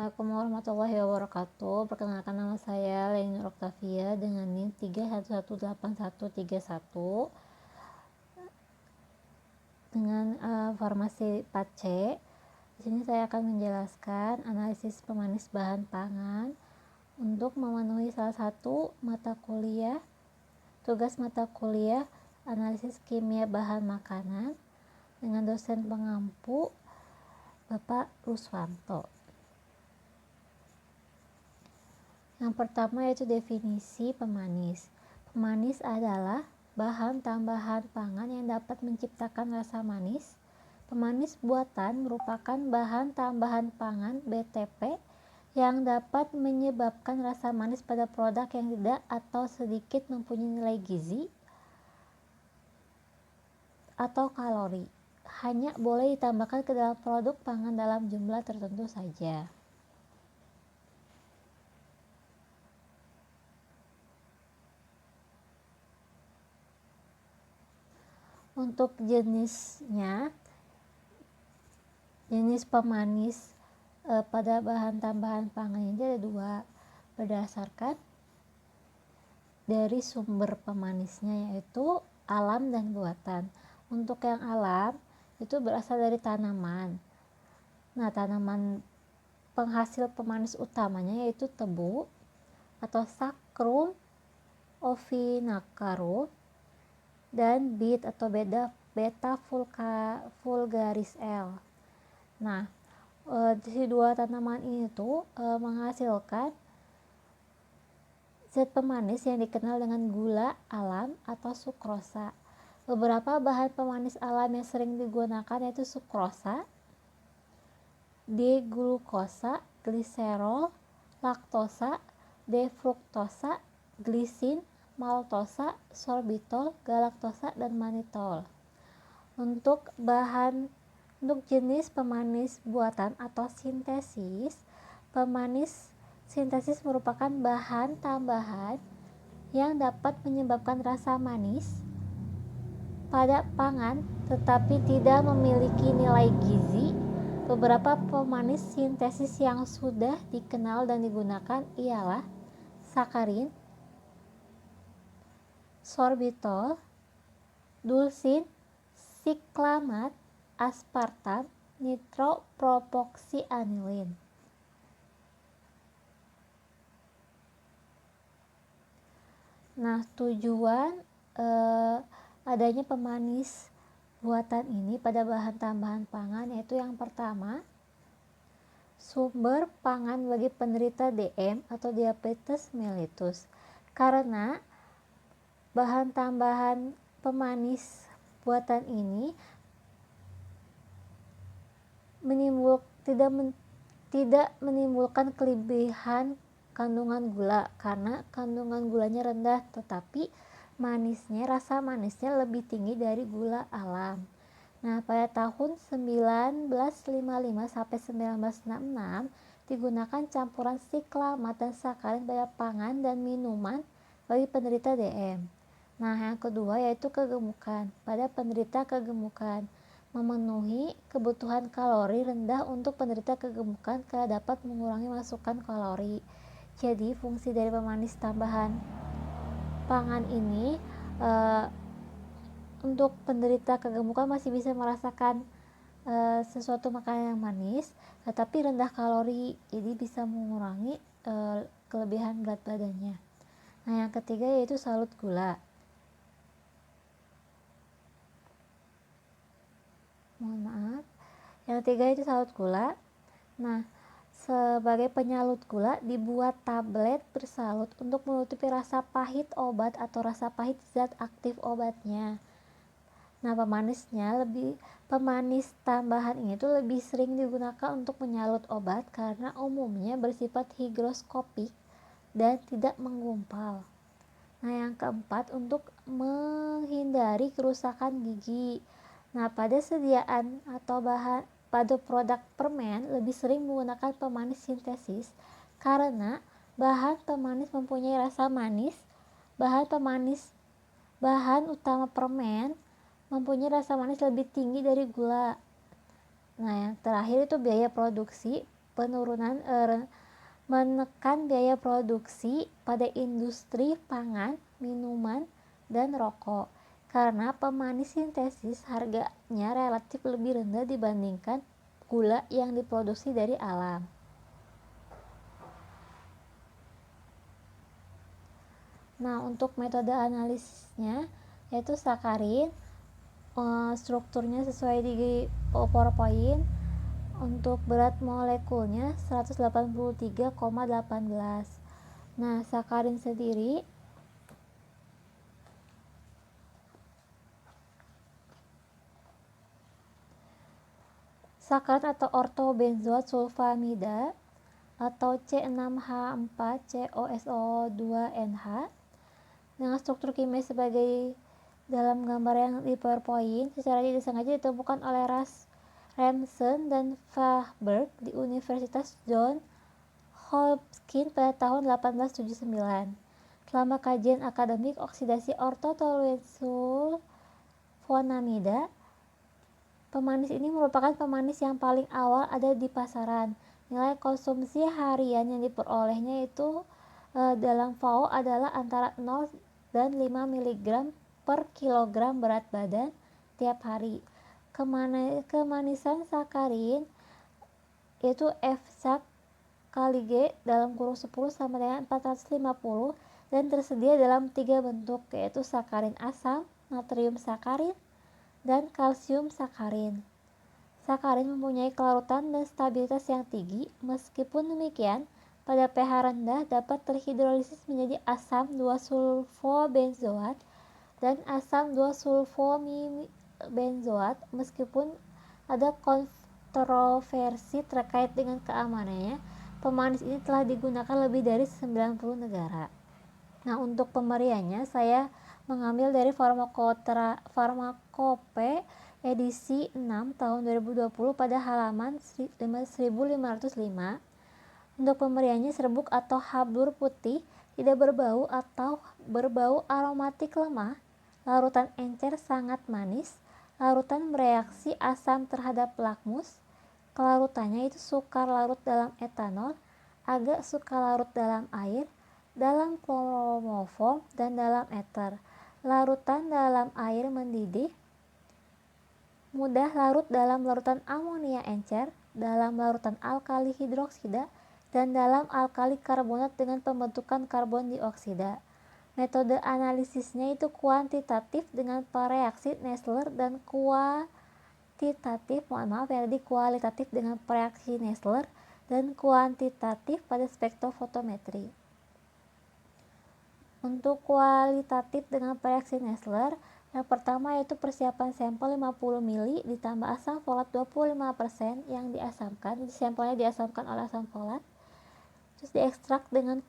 Assalamualaikum warahmatullahi wabarakatuh. Perkenalkan, nama saya Leni Nur Oktavia dengan NIM 3118131 dengan formasi 4C. Di sini saya akan menjelaskan analisis pemanis bahan pangan untuk memenuhi salah satu mata kuliah, tugas mata kuliah analisis kimia bahan makanan dengan dosen pengampu Bapak Ruswanto. Yang pertama yaitu definisi pemanis. Pemanis adalah bahan tambahan pangan yang dapat menciptakan rasa manis. Pemanis buatan merupakan bahan tambahan pangan BTP yang dapat menyebabkan rasa manis pada produk yang tidak atau sedikit mempunyai nilai gizi atau kalori. Hanya boleh ditambahkan ke dalam produk pangan dalam jumlah tertentu saja. Untuk jenisnya, jenis pemanis pada bahan tambahan pangan ini ada dua, berdasarkan dari sumber pemanisnya yaitu alam dan buatan. Untuk yang alam itu berasal dari tanaman. Nah, tanaman penghasil pemanis utamanya yaitu tebu atau Saccharum ovinacarum dan beet atau beta vulgaris L. Nah, di dua tanaman ini tuh menghasilkan zat pemanis yang dikenal dengan gula alam atau sukrosa. Beberapa bahan pemanis alam yang sering digunakan yaitu sukrosa, D-glukosa, gliserol, laktosa, D-fruktosa, glisin, maltosa, sorbitol, galaktosa, dan manitol. Untuk jenis pemanis buatan atau sintesis, pemanis sintesis merupakan bahan tambahan yang dapat menyebabkan rasa manis pada pangan tetapi tidak memiliki nilai gizi. Beberapa pemanis sintesis yang sudah dikenal dan digunakan ialah sakarin, sorbitol, dulsin, siklamat, aspartam, nitropropoksianilin. Nah, tujuan adanya pemanis buatan ini pada bahan tambahan pangan yaitu yang pertama, sumber pangan bagi penderita DM atau diabetes mellitus. Karena bahan tambahan pemanis buatan ini tidak menimbulkan kelebihan kandungan gula karena kandungan gulanya rendah, tetapi rasa manisnya lebih tinggi dari gula alam. Nah, pada tahun 1955 sampai 1966 digunakan campuran siklamat dan sakarin pada pangan dan minuman bagi penderita DM. Nah, yang kedua yaitu kegemukan. Pada penderita kegemukan, memenuhi kebutuhan kalori rendah untuk penderita kegemukan karena dapat mengurangi masukan kalori. Jadi, fungsi dari pemanis tambahan pangan ini untuk penderita kegemukan masih bisa merasakan sesuatu makanan yang manis tetapi rendah kalori, jadi bisa mengurangi kelebihan berat badannya. Nah, yang ketiga yaitu salut gula. Yang ketiga itu salut gula. Nah, sebagai penyalut gula dibuat tablet bersalut untuk menutupi rasa pahit obat atau rasa pahit zat aktif obatnya. Nah, pemanis tambahan ini tuh lebih sering digunakan untuk menyalut obat karena umumnya bersifat higroskopik dan tidak menggumpal. Nah, yang keempat untuk menghindari kerusakan gigi. Nah, pada produk permen lebih sering menggunakan pemanis sintesis karena bahan pemanis mempunyai rasa manis. Bahan utama permen mempunyai rasa manis lebih tinggi dari gula. Nah, yang terakhir itu biaya produksi. penurunan menekan biaya produksi pada industri pangan, minuman, dan rokok. Karena pemanis sintesis harganya relatif lebih rendah dibandingkan gula yang diproduksi dari alam. Nah, untuk metode analisisnya yaitu sakarin, strukturnya sesuai di PowerPoint. Untuk berat molekulnya 183,18. Nah, sakarin sendiri sakarin atau ortobenzoat sulfamida atau C6H4COSO2NH dengan struktur kimia sebagai dalam gambar yang di PowerPoint secara tidak sengaja ditemukan oleh Ramsden dan Fahberg di Universitas Johns Hopkins pada tahun 1879. Selama kajian akademik oksidasi ortotoluensulfonamida, pemanis ini merupakan pemanis yang paling awal ada di pasaran. Nilai konsumsi harian yang diperolehnya itu dalam FAO adalah antara 0 dan 5 mg per kilogram berat badan tiap hari. Kemanisan sakarin yaitu F-sak kali G dalam kurung 10 sama dengan 450 dan tersedia dalam 3 bentuk, yaitu sakarin asam, natrium sakarin, dan kalsium sakarin. Sakarin mempunyai kelarutan dan stabilitas yang tinggi. Meskipun demikian, pada pH rendah dapat terhidrolisis menjadi asam 2-sulfobenzoat dan asam 2-sulfomibenzoat. Meskipun ada kontroversi terkait dengan keamanannya, pemanis ini telah digunakan lebih dari 90 negara. Nah, untuk pemberiannya saya mengambil dari Farmakope edisi 6 tahun 2020 pada halaman 1505. Untuk pemberiannya, serbuk atau habur putih tidak berbau atau berbau aromatik lemah, larutan encer sangat manis, larutan bereaksi asam terhadap lakmus, kelarutannya itu sukar larut dalam etanol, agak sukar larut dalam air, dalam kloroform, dan dalam ether. Larutan dalam air mendidih, mudah larut dalam larutan amonia encer, dalam larutan alkali hidroksida, dan dalam alkali karbonat dengan pembentukan karbon dioksida. Metode analisisnya itu kuantitatif dengan reaksi Nessler dan kualitatif dengan reaksi Nessler dan kuantitatif pada spektrofotometri. Untuk kualitatif dengan reaksi Nessler, yang pertama yaitu persiapan sampel 50 ml ditambah asam folat 25% yang diasamkan. Sampelnya diasamkan oleh asam folat. Terus diekstrak dengan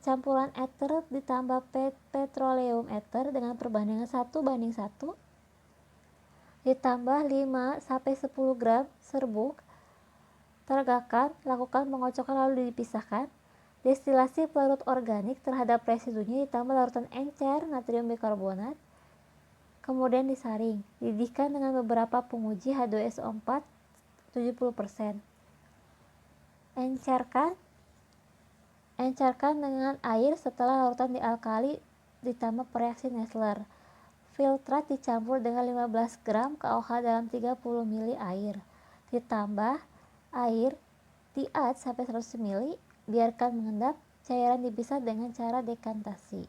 campuran ether ditambah petroleum ether dengan perbandingan 1:1. Ditambah 5-10 gram serbuk. Tegakkan, lakukan pengocokan lalu dipisahkan. Destilasi pelarut organik terhadap residunya ditambah larutan encer natrium bikarbonat. Kemudian disaring, dididihkan dengan beberapa penguji H2SO4 70%. Encerkan dengan air setelah larutan dialkali ditambah reaksi Nessler. Filtrat dicampur dengan 15 gram KOH dalam 30 ml air. Ditambah air diad sampai 100 ml. Biarkan mengendap, cairan dipisah dengan cara dekantasi.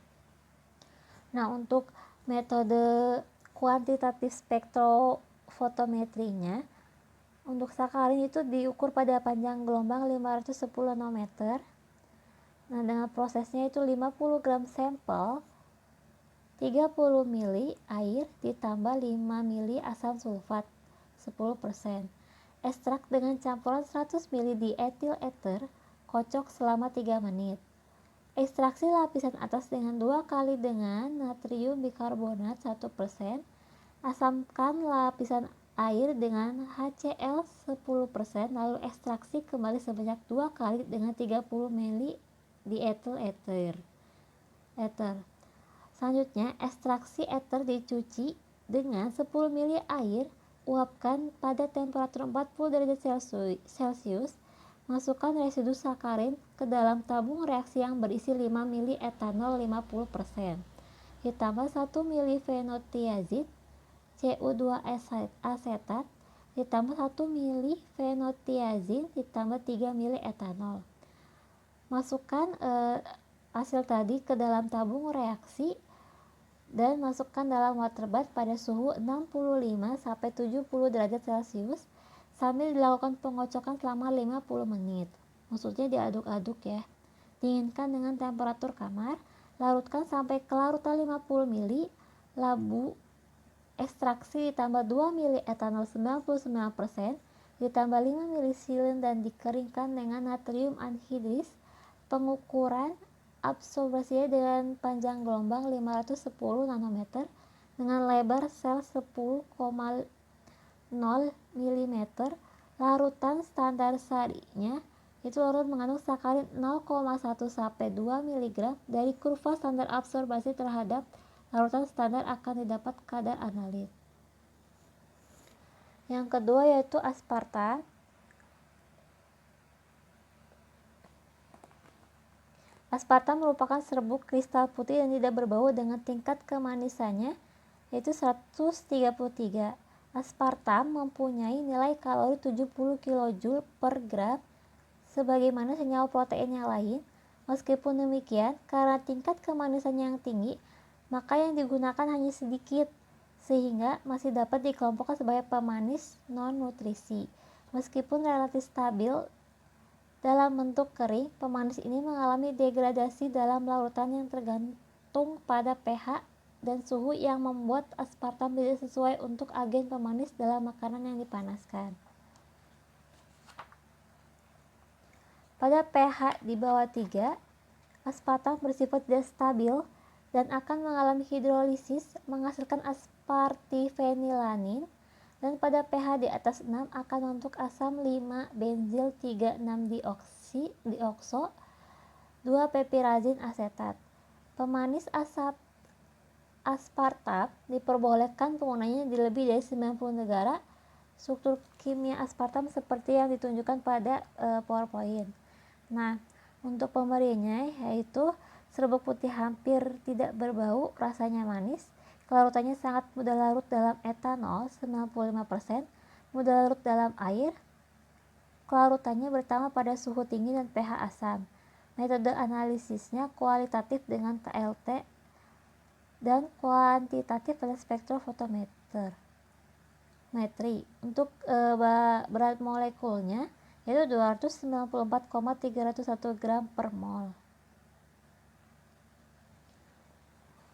Nah, untuk metode kuantitatif spektrofotometrinya, untuk sakarin itu diukur pada panjang gelombang 510 nanometer. Nah, dengan prosesnya itu 50 gram sampel, 30 ml air ditambah 5 ml asam sulfat 10%. Ekstrak dengan campuran 100 ml diethyl ether. Kocok selama 3 menit. Ekstraksi lapisan atas dengan 2 kali dengan natrium bikarbonat 1%. Asamkan lapisan air dengan HCl 10%, lalu ekstraksi kembali sebanyak 2 kali dengan 30 ml diethyl ether. Selanjutnya, ekstraksi ether dicuci dengan 10 ml air, uapkan pada temperatur 40 derajat Celcius. Masukkan residu sakarin ke dalam tabung reaksi yang berisi 5 mili etanol 50%. Ditambah 1 mili fenotiazid CU2 asetat ditambah 1 mili fenotiazin ditambah 3 mili etanol. Masukkan hasil tadi ke dalam tabung reaksi dan masukkan dalam water bath pada suhu 65-70 derajat Celcius sambil dilakukan pengocokan selama 50 menit. Maksudnya diaduk-aduk ya. Dinginkan dengan temperatur kamar, larutkan sampai ke larutan 50 mili, labu ekstraksi ditambah 2 mili etanol 99%, ditambah 5 mili silin dan dikeringkan dengan natrium anhidris. Pengukuran absorbasinya dengan panjang gelombang 510 nanometer dengan lebar sel 10,0 mm. Larutan standar sarinya itu larutan mengandung sakarin 0,1 sampai 2 mg. Dari kurva standar absorbasi terhadap larutan standar akan didapat kadar analit. Yang kedua yaitu aspartam. Aspartam merupakan serbuk kristal putih yang tidak berbau dengan tingkat kemanisannya yaitu 133. Aspartam mempunyai nilai kalori 70 kJ per gram sebagaimana senyawa protein yang lain. Meskipun demikian, karena tingkat kemanisannya yang tinggi, maka yang digunakan hanya sedikit sehingga masih dapat dikelompokkan sebagai pemanis non-nutrisi. Meskipun relatif stabil dalam bentuk kering, pemanis ini mengalami degradasi dalam larutan yang tergantung pada pH dan suhu yang membuat aspartam tidak sesuai untuk agen pemanis dalam makanan yang dipanaskan. Pada pH di bawah 3, aspartam bersifat tidak stabil dan akan mengalami hidrolisis menghasilkan aspartifenilanin, dan pada pH di atas 6 akan membentuk asam 5-benzil 3,6-diokso 2-pepirazin asetat. Pemanis aspartam diperbolehkan penggunanya di lebih dari 90 negara. Struktur kimia aspartam seperti yang ditunjukkan pada PowerPoint. Nah, untuk pemberiannya yaitu serbuk putih hampir tidak berbau, rasanya manis, kelarutannya sangat mudah larut dalam etanol 95%, mudah larut dalam air, kelarutannya bertambah pada suhu tinggi dan pH asam. Metode analisisnya kualitatif dengan KLT dan kuantitatif pada spektrofotometri. Untuk berat molekulnya yaitu 294,301 gram per mol.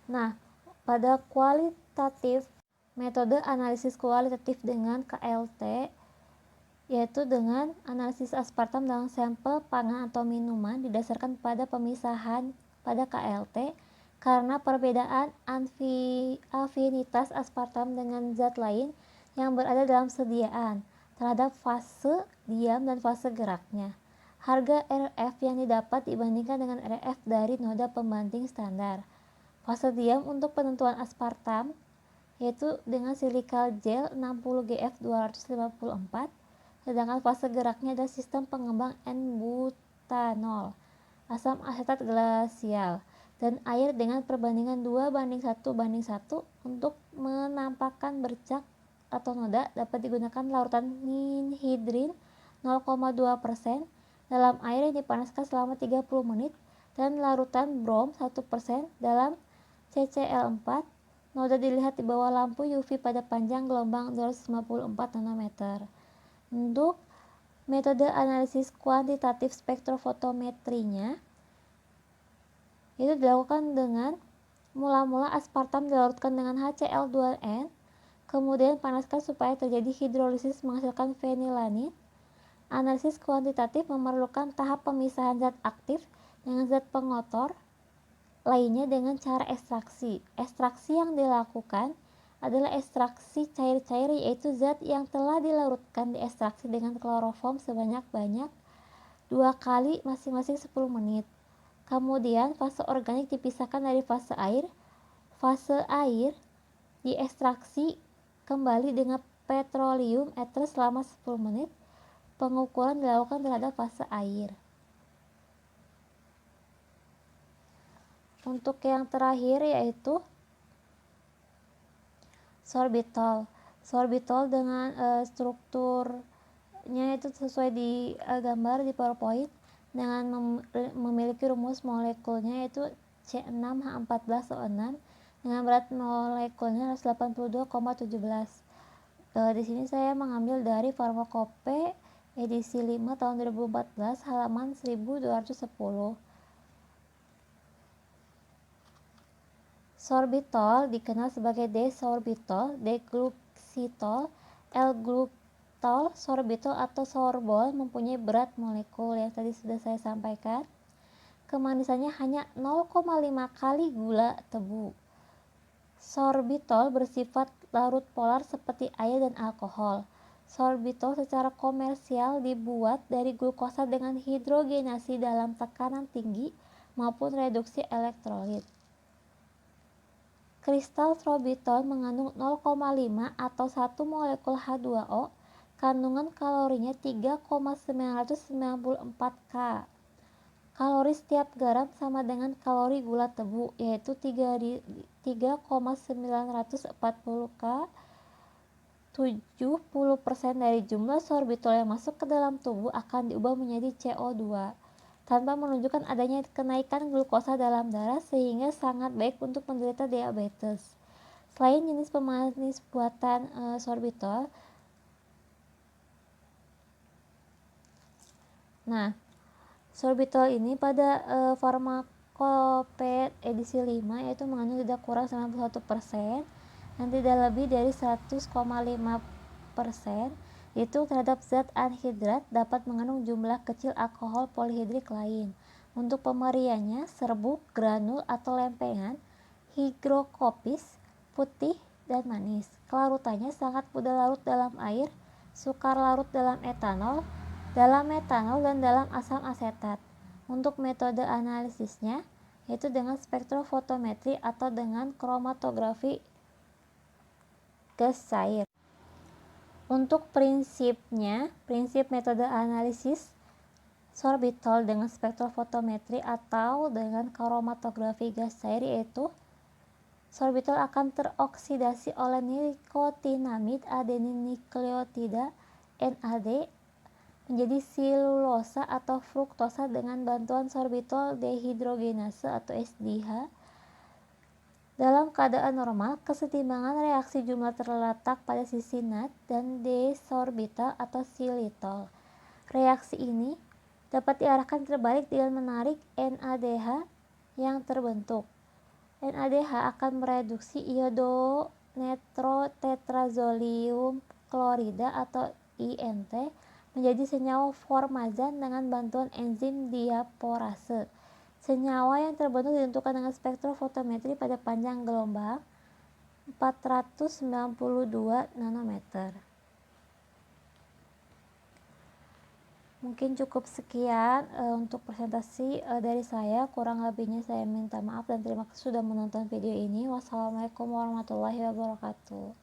Nah, pada kualitatif, metode analisis kualitatif dengan KLT yaitu dengan analisis aspartam dalam sampel pangan atau minuman didasarkan pada pemisahan pada KLT karena perbedaan afinitas aspartam dengan zat lain yang berada dalam sediaan terhadap fase diam dan fase geraknya. Harga RF yang didapat dibandingkan dengan RF dari noda pembanding standar. Fase diam untuk penentuan aspartam yaitu dengan silikal gel 60GF254, sedangkan fase geraknya adalah sistem pengembang N-butanol, asam asetat glasial, dan air dengan perbandingan 2:1:1. Untuk menampakkan bercak atau noda dapat digunakan larutan ninhidrin 0,2% dalam air yang dipanaskan selama 30 menit dan larutan brom 1% dalam CCl4. Noda dilihat di bawah lampu UV pada panjang gelombang 254 nanometer. Untuk metode analisis kuantitatif spektrofotometrinya itu dilakukan dengan mula-mula aspartam dilarutkan dengan HCl2N, kemudian panaskan supaya terjadi hidrolisis menghasilkan fenilanin. Analisis kuantitatif memerlukan tahap pemisahan zat aktif dengan zat pengotor lainnya dengan cara ekstraksi. Ekstraksi yang dilakukan adalah ekstraksi cair-cair, yaitu zat yang telah dilarutkan diekstraksi dengan kloroform sebanyak-banyak 2 kali masing-masing 10 menit. Kemudian fase organik dipisahkan dari fase air. Fase air diekstraksi kembali dengan petroleum ether selama 10 menit. pengukuran dilakukan terhadap fase air. Untuk yang terakhir yaitu sorbitol. Sorbitol dengan strukturnya itu sesuai di gambar di PowerPoint dengan memiliki rumus molekulnya yaitu C6H14O6 dengan berat molekulnya 182,17. Di sini saya mengambil dari Farmakope edisi 5 tahun 2014 halaman 1210. Sorbitol dikenal sebagai D-sorbitol, D-glucitol, L-glutol, sorbitol atau sorbol mempunyai berat molekul yang tadi sudah saya sampaikan. Kemanisannya hanya 0,5 kali gula tebu. Sorbitol bersifat larut polar seperti air dan alkohol. Sorbitol secara komersial dibuat dari glukosa dengan hidrogenasi dalam tekanan tinggi maupun reduksi elektrolit. Kristal sorbitol mengandung 0,5 atau 1 molekul H2O, kandungan kalorinya 3,994 K. Kalori setiap garam sama dengan kalori gula tebu, yaitu 3,940 K. 70% dari jumlah sorbitol yang masuk ke dalam tubuh akan diubah menjadi CO2 tanpa menunjukkan adanya kenaikan glukosa dalam darah, sehingga sangat baik untuk penderita diabetes. Selain jenis pemanis buatan sorbitol, sorbitol ini pada Farmakope edisi 5 yaitu mengandung tidak kurang 91% dan tidak lebih dari 100,5% itu terhadap zat anhidrat, dapat mengandung jumlah kecil alkohol polihidrik lain. Untuk pemeriannya, serbuk, granul atau lempengan, higrokopis, putih dan manis. Kelarutannya sangat mudah larut dalam air, sukar larut dalam etanol, dalam metanol dan dalam asam asetat. Untuk metode analisisnya yaitu dengan spektrofotometri atau dengan kromatografi gas cair. Untuk prinsip metode analisis sorbitol dengan spektrofotometri atau dengan kromatografi gas cair yaitu sorbitol akan teroksidasi oleh nikotinamid adenin nukleotida NAD menjadi silulosa atau fruktosa dengan bantuan sorbitol dehidrogenase atau SDH. Dalam keadaan normal, kesetimbangan reaksi jumlah terletak pada sisi NAD dan desorbital atau xylitol. Reaksi ini dapat diarahkan terbalik dengan menarik NADH yang terbentuk. NADH akan mereduksi iodonetrotetrazolium klorida atau INT menjadi senyawa formazan dengan bantuan enzim diaporase. Senyawa yang terbentuk ditentukan dengan spektrofotometri pada panjang gelombang 492 nanometer. Mungkin cukup sekian untuk presentasi dari saya. Kurang lebihnya saya minta maaf dan terima kasih sudah menonton video ini. Wassalamualaikum warahmatullahi wabarakatuh.